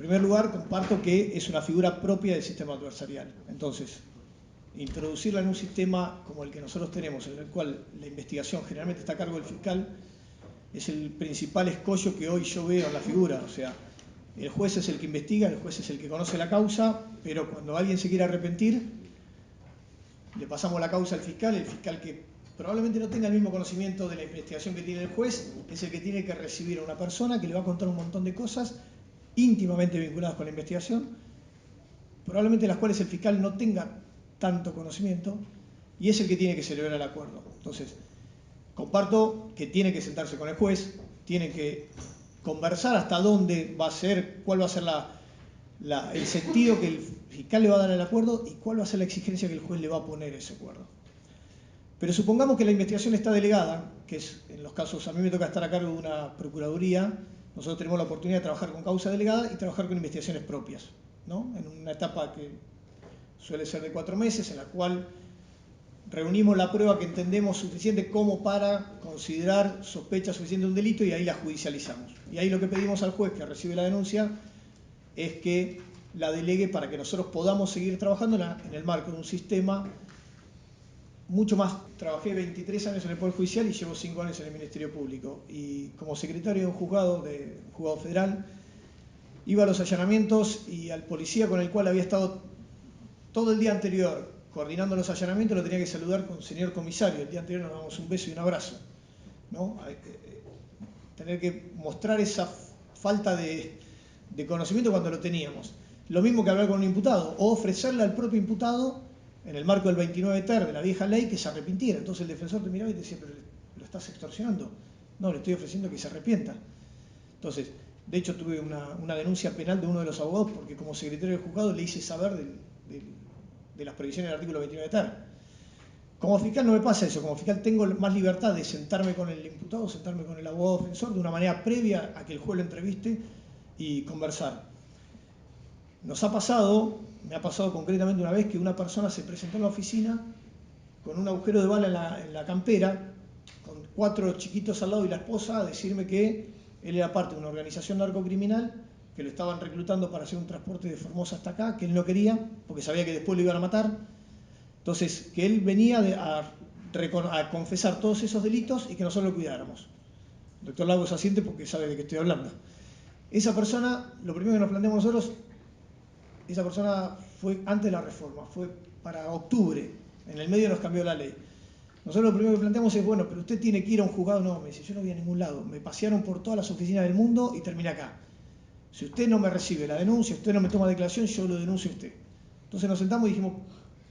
primer lugar, comparto que es una figura propia del sistema adversarial. Entonces, introducirla en un sistema como el que nosotros tenemos, en el cual la investigación generalmente está a cargo del fiscal, es el principal escollo que hoy yo veo en la figura. O sea, el juez es el que investiga, el juez es el que conoce la causa, pero cuando alguien se quiere arrepentir, le pasamos la causa al fiscal, el fiscal que probablemente no tenga el mismo conocimiento de la investigación que tiene el juez, es el que tiene que recibir a una persona que le va a contar un montón de cosas íntimamente vinculadas con la investigación, probablemente las cuales el fiscal no tenga tanto conocimiento, y es el que tiene que celebrar el acuerdo. Entonces, comparto que tiene que sentarse con el juez, tiene que conversar hasta dónde va a ser, cuál va a ser el sentido que el fiscal le va a dar al acuerdo y cuál va a ser la exigencia que el juez le va a poner a ese acuerdo. Pero supongamos que la investigación está delegada, que es en los casos, a mí me toca estar a cargo de una procuraduría, nosotros tenemos la oportunidad de trabajar con causa delegada y trabajar con investigaciones propias, ¿no? En una etapa que suele ser de 4 meses, en la cual reunimos la prueba que entendemos suficiente como para considerar sospecha suficiente de un delito y ahí la judicializamos. Y ahí lo que pedimos al juez que recibe la denuncia es que la delegue para que nosotros podamos seguir trabajando en el marco de un sistema mucho más. Trabajé 23 años en el Poder Judicial y llevo 5 años en el Ministerio Público. Y como secretario de un juzgado federal, iba a los allanamientos y al policía con el cual había estado todo el día anterior coordinando los allanamientos lo tenía que saludar con señor comisario. El día anterior nos damos un beso y un abrazo, ¿no? Tener que mostrar esa falta de conocimiento cuando lo teníamos. Lo mismo que hablar con un imputado o ofrecerle al propio imputado, en el marco del 29 ter de la vieja ley, que se arrepintiera. Entonces el defensor te miraba y te decía, pero lo estás extorsionando. No, le estoy ofreciendo que se arrepienta. Entonces, de hecho tuve una denuncia penal de uno de los abogados porque como secretario del juzgado le hice saber de las previsiones del artículo 29 ter. Como fiscal no me pasa eso, como fiscal tengo más libertad de sentarme con el imputado, sentarme con el abogado defensor de una manera previa a que el juez lo entreviste y conversar. Nos ha pasado, me ha pasado concretamente una vez que una persona se presentó en la oficina con un agujero de bala en la campera, con 4 chiquitos al lado y la esposa, a decirme que él era parte de una organización narcocriminal, que lo estaban reclutando para hacer un transporte de Formosa hasta acá, que él no quería, porque sabía que después lo iban a matar. Entonces, que él venía a confesar todos esos delitos y que nosotros lo cuidáramos. El doctor Lagos asiente porque sabe de qué estoy hablando. Esa persona, lo primero que nos planteamos nosotros, esa persona fue antes de la reforma, fue para octubre, en el medio nos cambió la ley. Nosotros lo primero que planteamos es, bueno, pero usted tiene que ir a un juzgado. No, me dice, yo no voy a ningún lado, me pasearon por todas las oficinas del mundo y terminé acá. Si usted no me recibe la denuncia, usted no me toma declaración, yo lo denuncio a usted. Entonces nos sentamos y dijimos,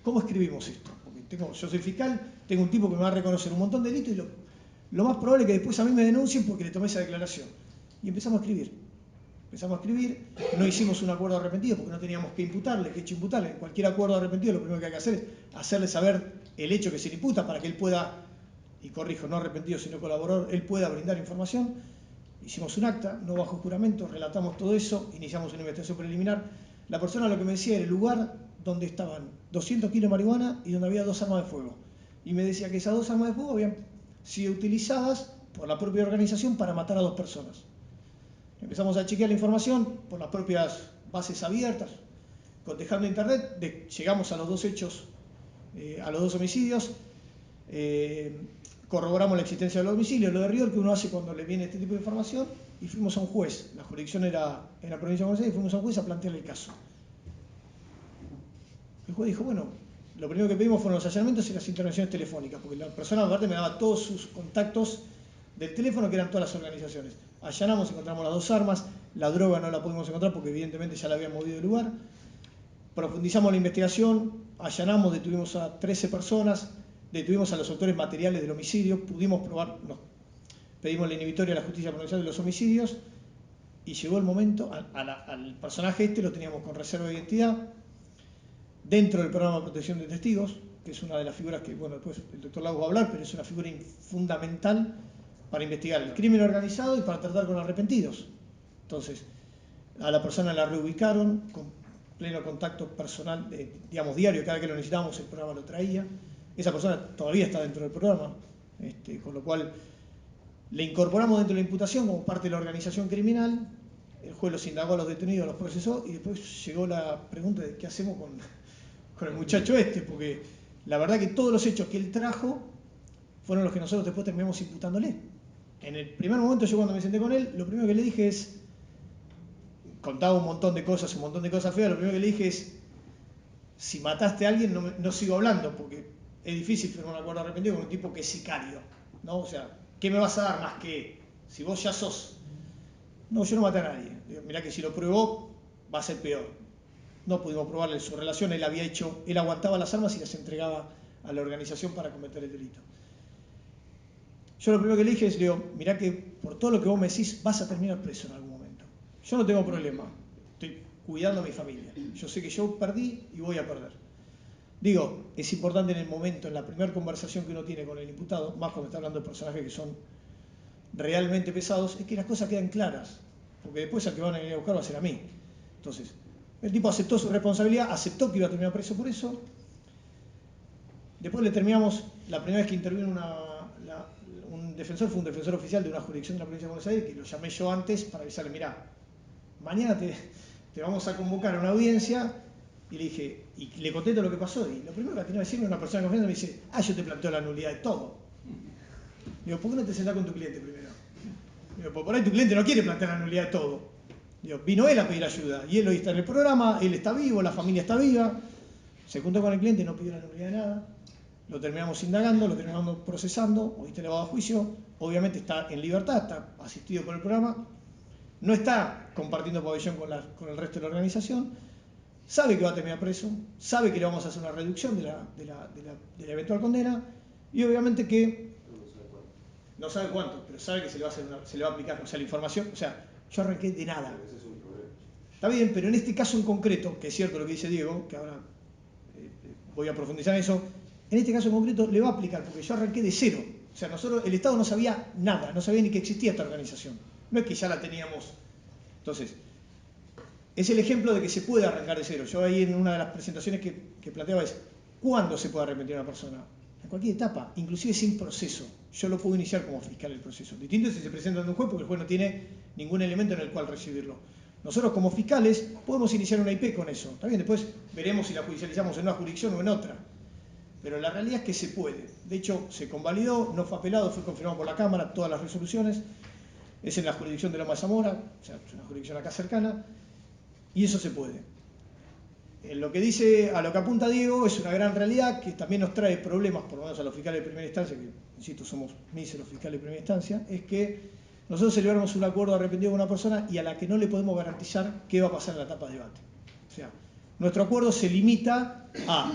¿cómo escribimos esto? Porque yo soy fiscal, tengo un tipo que me va a reconocer un montón de delitos y lo más probable es que después a mí me denuncien porque le tomé esa declaración. Y empezamos a escribir. No hicimos un acuerdo arrepentido porque no teníamos que imputarle, que hecho imputarle. En cualquier acuerdo arrepentido lo primero que hay que hacer es hacerle saber el hecho que se le imputa para que él pueda, y corrijo, no arrepentido sino colaborador, él pueda brindar información. Hicimos un acta, no bajo juramento, relatamos todo eso, iniciamos una investigación preliminar. La persona lo que me decía era el lugar donde estaban 200 kilos de marihuana y donde había 2 armas de fuego. Y me decía que esas 2 armas de fuego habían sido utilizadas por la propia organización para matar a 2 personas. Empezamos a chequear la información por las propias bases abiertas, cotejando internet, llegamos a los 2 hechos, a los 2 homicidios, corroboramos la existencia del homicidio, lo de rigor que uno hace cuando le viene este tipo de información, y fuimos a un juez. La jurisdicción era en la provincia de Buenos Aires, y fuimos a un juez a plantearle el caso. El juez dijo, bueno, lo primero que pedimos fueron los allanamientos y las intervenciones telefónicas, porque la persona aparte me daba todos sus contactos del teléfono, que eran todas las organizaciones. Allanamos, encontramos las 2 armas, la droga no la pudimos encontrar porque evidentemente ya la habían movido del lugar. Profundizamos la investigación, allanamos, detuvimos a 13 personas, detuvimos a los autores materiales del homicidio, pudimos probar, pedimos la inhibitoria a la justicia provincial de los homicidios y llegó el momento, al personaje lo teníamos con reserva de identidad, dentro del programa de protección de testigos, que es una de las figuras que, bueno, después el doctor Lagos va a hablar, pero es una figura fundamental para investigar el crimen organizado y para tratar con arrepentidos. Entonces, a la persona la reubicaron con pleno contacto personal, digamos diario, cada que lo necesitábamos el programa lo traía. Esa persona todavía está dentro del programa, con lo cual le incorporamos dentro de la imputación como parte de la organización criminal, el juez los indagó a los detenidos, los procesó, y después llegó la pregunta de qué hacemos con el muchacho este, porque la verdad que todos los hechos que él trajo fueron los que nosotros después terminamos imputándole. En el primer momento, yo cuando me senté con él, lo primero que le dije es, contaba un montón de cosas feas, lo primero que le dije es, si mataste a alguien no sigo hablando, porque es difícil firmar un acuerdo arrepentido con un tipo que es sicario, ¿no? O sea, ¿qué me vas a dar más que si vos ya sos? No, yo no maté a nadie. Digo, mirá que si lo pruebo, va a ser peor. No pudimos probarle su relación, él aguantaba las armas y las entregaba a la organización para cometer el delito. Yo lo primero que le dije es, le digo, mirá que por todo lo que vos me decís, vas a terminar preso en algún momento. Yo no tengo problema, estoy cuidando a mi familia. Yo sé que yo perdí y voy a perder. Digo, es importante en el momento, en la primera conversación que uno tiene con el imputado, más cuando está hablando de personajes que son realmente pesados, es que las cosas quedan claras, porque después al que van a venir a buscar va a ser a mí. Entonces, el tipo aceptó su responsabilidad, aceptó que iba a terminar preso por eso. Después le terminamos, la primera vez que intervino un defensor, fue un defensor oficial de una jurisdicción de la provincia de Buenos Aires, que lo llamé yo antes para avisarle, mirá, mañana te vamos a convocar a una audiencia, y le dije, y le conté todo lo que pasó, y lo primero que atinó a decirme una persona de confianza me dice, yo te planteo la nulidad de todo. Digo, ¿por qué no te sentás con tu cliente primero? Digo, pues por ahí tu cliente no quiere plantear la nulidad de todo. Digo, vino él a pedir ayuda, y él hoy está en el programa, él está vivo, la familia está viva, se juntó con el cliente, no pidió la nulidad de nada, lo terminamos indagando, lo terminamos procesando, hoy está elevado a juicio, obviamente está en libertad, está asistido por el programa, no está compartiendo pabellón con el resto de la organización, sabe que va a terminar preso, sabe que le vamos a hacer una reducción de la eventual condena, y obviamente que no sabe cuánto, pero sabe que se le va a aplicar, o sea, la información, o sea, yo arranqué de nada. Está bien, pero en este caso en concreto, que es cierto lo que dice Diego, que ahora voy a profundizar en eso, en este caso en concreto le va a aplicar, porque yo arranqué de cero. O sea, el Estado no sabía nada, no sabía ni que existía esta organización. No es que ya la teníamos. Entonces, es el ejemplo de que se puede arrancar de cero. Yo ahí en una de las presentaciones que planteaba es, ¿cuándo se puede arrepentir a una persona? En cualquier etapa, inclusive sin proceso. Yo lo puedo iniciar como fiscal el proceso. Distinto es si se presenta ante un juez, porque el juez no tiene ningún elemento en el cual recibirlo. Nosotros como fiscales podemos iniciar una IP con eso. También después veremos si la judicializamos en una jurisdicción o en otra. Pero la realidad es que se puede. De hecho, se convalidó, no fue apelado, fue confirmado por la Cámara, todas las resoluciones. Es en la jurisdicción de Loma de Zamora, o sea, es una jurisdicción acá cercana, y eso se puede. En lo que dice, a lo que apunta Diego, es una gran realidad que también nos trae problemas, por lo menos a los fiscales de primera instancia, que, insisto, somos míseros fiscales de primera instancia, es que nosotros celebramos un acuerdo de arrepentido con una persona y a la que no le podemos garantizar qué va a pasar en la etapa de debate. O sea, nuestro acuerdo se limita a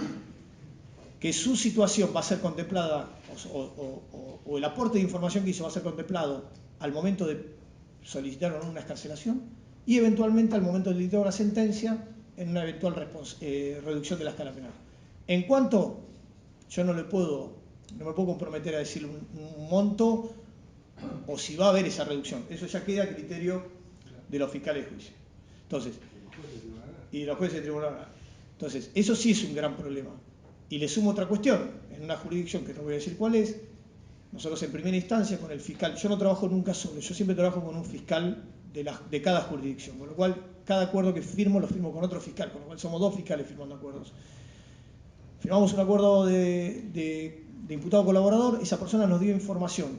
que su situación va a ser contemplada, o el aporte de información que hizo va a ser contemplado al momento de solicitar o no una excarcelación, y eventualmente al momento de dictar una sentencia en una eventual reducción de la escala penal. En cuanto, yo no me puedo comprometer a decir un monto o si va a haber esa reducción. Eso ya queda a criterio de los fiscales de juicio. Entonces, y los jueces de tribunal. Entonces, eso sí es un gran problema. Y le sumo otra cuestión, en una jurisdicción que no voy a decir cuál es, nosotros en primera instancia con el fiscal, yo no trabajo nunca solo, yo siempre trabajo con un fiscal de cada jurisdicción, con lo cual cada acuerdo que firmo lo firmo con otro fiscal, con lo cual somos dos fiscales firmando acuerdos. Firmamos un acuerdo de imputado colaborador, esa persona nos dio información.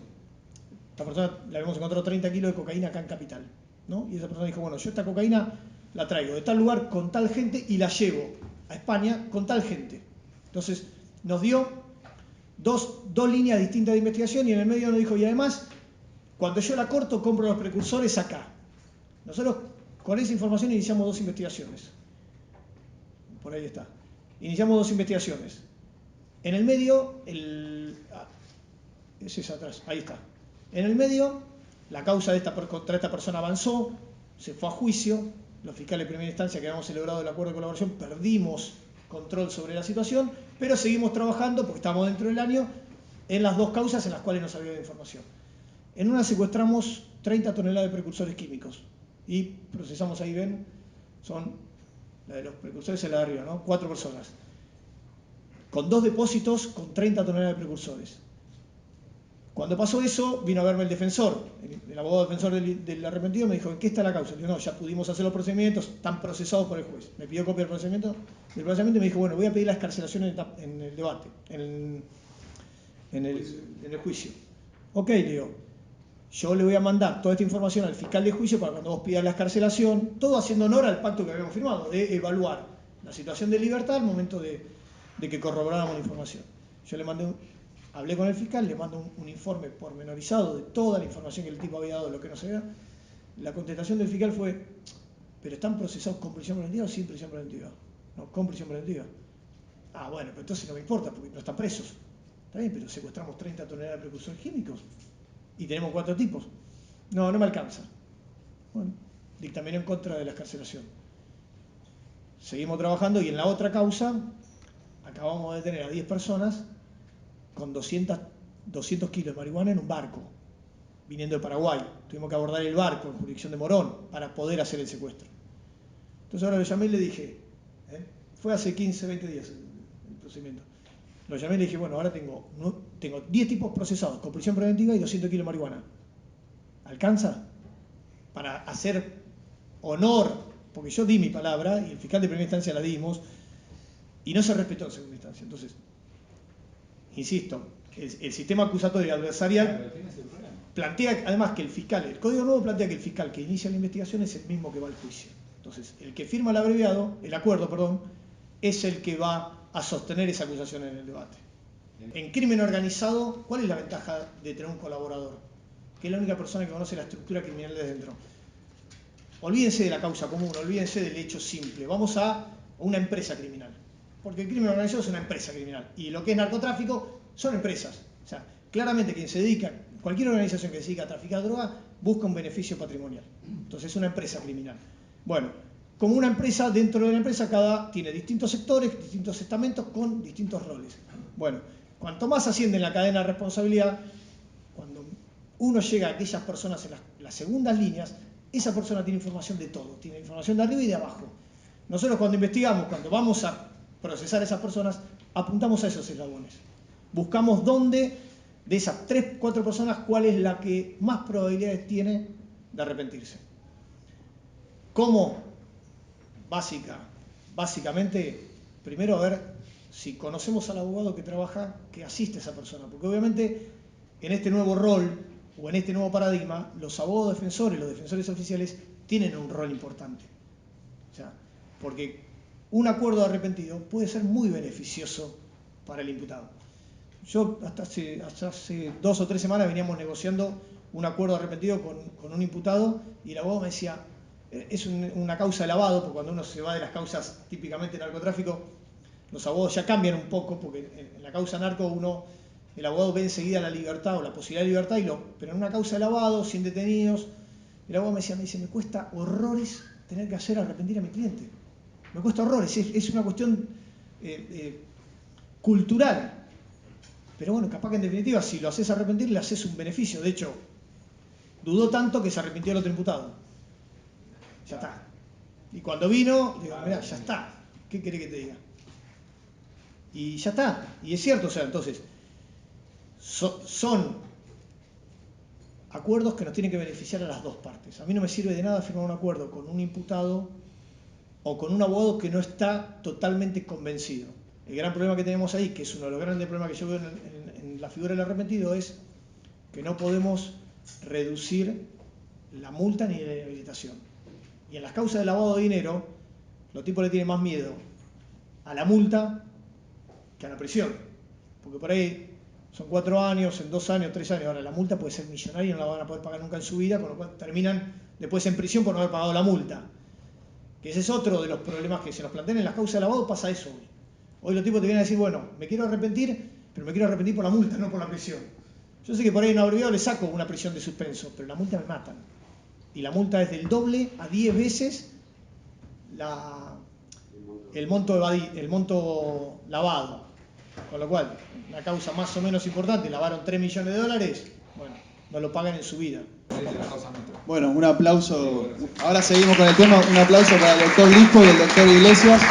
Esta persona le habíamos encontrado 30 kilos de cocaína acá en Capital, ¿no? Y esa persona dijo, bueno, yo esta cocaína la traigo de tal lugar con tal gente y la llevo a España con tal gente. Entonces nos dio dos líneas distintas de investigación y en el medio nos dijo, y además, cuando yo la corto, compro los precursores acá. Nosotros con esa información iniciamos dos investigaciones. Por ahí está. Iniciamos dos investigaciones. En el medio, ese es atrás, ahí está. En el medio, la causa contra esta persona avanzó, se fue a juicio, los fiscales de primera instancia que habíamos celebrado el acuerdo de colaboración perdimos control sobre la situación, pero seguimos trabajando, porque estamos dentro del año, en las dos causas en las cuales nos había dado información. En una secuestramos 30 toneladas de precursores químicos y procesamos, ahí ven, son la de los precursores en la de arriba, ¿no? 4 personas, con 2 depósitos con 30 toneladas de precursores. Cuando pasó eso, vino a verme el defensor, el abogado defensor del arrepentido, me dijo, ¿en qué está la causa? Le digo, no, ya pudimos hacer los procedimientos, están procesados por el juez. Me pidió copia del procedimiento y me dijo, bueno, voy a pedir la excarcelación en el debate, en el juicio. Ok, le digo, yo le voy a mandar toda esta información al fiscal de juicio para cuando vos pidas la excarcelación, todo haciendo honor al pacto que habíamos firmado, de evaluar la situación de libertad al momento de que corroboráramos la información. Yo le mandé hablé con el fiscal, le mando un informe pormenorizado de toda la información que el tipo había dado, de lo que no se vea. La contestación del fiscal fue, ¿pero están procesados con prisión preventiva o sin prisión preventiva? No, con prisión preventiva. Ah, bueno, pero entonces no me importa, porque no están presos. Está bien, pero secuestramos 30 toneladas de precursores químicos y tenemos 4 tipos. No, no me alcanza. Bueno, dictaminó en contra de la excarcelación. Seguimos trabajando y en la otra causa acabamos de tener a 10 personas con 200 kilos de marihuana en un barco, viniendo de Paraguay. Tuvimos que abordar el barco en jurisdicción de Morón para poder hacer el secuestro. Entonces ahora lo llamé y le dije, fue hace 15, 20 días el procedimiento. Lo llamé y le dije, bueno, ahora tengo 10 tipos procesados con prisión preventiva y 200 kilos de marihuana. ¿Alcanza? Para hacer honor, porque yo di mi palabra y el fiscal de primera instancia la dimos y no se respetó en segunda instancia. Entonces, insisto, el sistema acusatorio adversarial plantea además que el Código Nuevo plantea que el fiscal que inicia la investigación es el mismo que va al juicio. Entonces, el que firma el acuerdo, es el que va a sostener esa acusación en el debate. En crimen organizado, ¿cuál es la ventaja de tener un colaborador? Que es la única persona que conoce la estructura criminal de dentro. Olvídense de la causa común, olvídense del hecho simple. Vamos a una empresa criminal. Porque el crimen organizado es una empresa criminal. Y lo que es narcotráfico son empresas. O sea, claramente quien se dedica, cualquier organización que se dedica a traficar droga, busca un beneficio patrimonial. Entonces es una empresa criminal. Bueno, como una empresa, dentro de la empresa tiene distintos sectores, distintos estamentos con distintos roles. Bueno, cuanto más asciende en la cadena de responsabilidad, cuando uno llega a aquellas personas en las segundas líneas, esa persona tiene información de todo, tiene información de arriba y de abajo. Nosotros cuando investigamos, cuando vamos a procesar a esas personas, apuntamos a esos eslabones. Buscamos dónde, de esas 3, 4 personas, cuál es la que más probabilidades tiene de arrepentirse. ¿Cómo? Básicamente, primero a ver si conocemos al abogado que trabaja, que asiste a esa persona. Porque obviamente en este nuevo rol o en este nuevo paradigma, los abogados defensores, los defensores oficiales, tienen un rol importante. O sea, porque un acuerdo de arrepentido puede ser muy beneficioso para el imputado. Yo hasta hace 2 o 3 semanas veníamos negociando un acuerdo de arrepentido con un imputado y el abogado me decía, es una causa de lavado, porque cuando uno se va de las causas típicamente de narcotráfico, los abogados ya cambian un poco, porque en la causa narco el abogado ve enseguida la libertad o la posibilidad de libertad, pero en una causa de lavado, sin detenidos, el abogado me dice, me cuesta horrores tener que hacer arrepentir a mi cliente. Me cuesta horrores, es una cuestión cultural. Pero bueno, capaz que en definitiva, si lo haces arrepentir, le haces un beneficio. De hecho, dudó tanto que se arrepintió el otro imputado. Ya está. Y cuando vino, digo, mirá, ya está. ¿Qué querés que te diga? Y ya está. Y es cierto, o sea, entonces, son acuerdos que nos tienen que beneficiar a las dos partes. A mí no me sirve de nada firmar un acuerdo con un imputado o con un abogado que no está totalmente convencido. El gran problema que tenemos ahí, que es uno de los grandes problemas que yo veo en la figura del arrepentido, es que no podemos reducir la multa ni la inhabilitación. Y en las causas de lavado de dinero, los tipos le tienen más miedo a la multa que a la prisión. Porque por ahí son 4 años, en 2 años, 3 años. Ahora la multa puede ser millonaria y no la van a poder pagar nunca en su vida, con lo cual terminan después en prisión por no haber pagado la multa. Que ese es otro de los problemas que se nos plantean en las causas de lavado, pasa eso hoy. Hoy los tipos te vienen a decir, bueno, me quiero arrepentir, pero me quiero arrepentir por la multa, no por la prisión. Yo sé que por ahí en un abreviado le saco una prisión de suspenso, pero la multa me matan. Y la multa es del doble a 10 veces el monto lavado. Con lo cual, una causa más o menos importante, lavaron $3 millones, bueno, no lo pagan en su vida. Bueno, un aplauso. Ahora seguimos con el tema. Un aplauso para el doctor Lisco y el doctor Iglesias.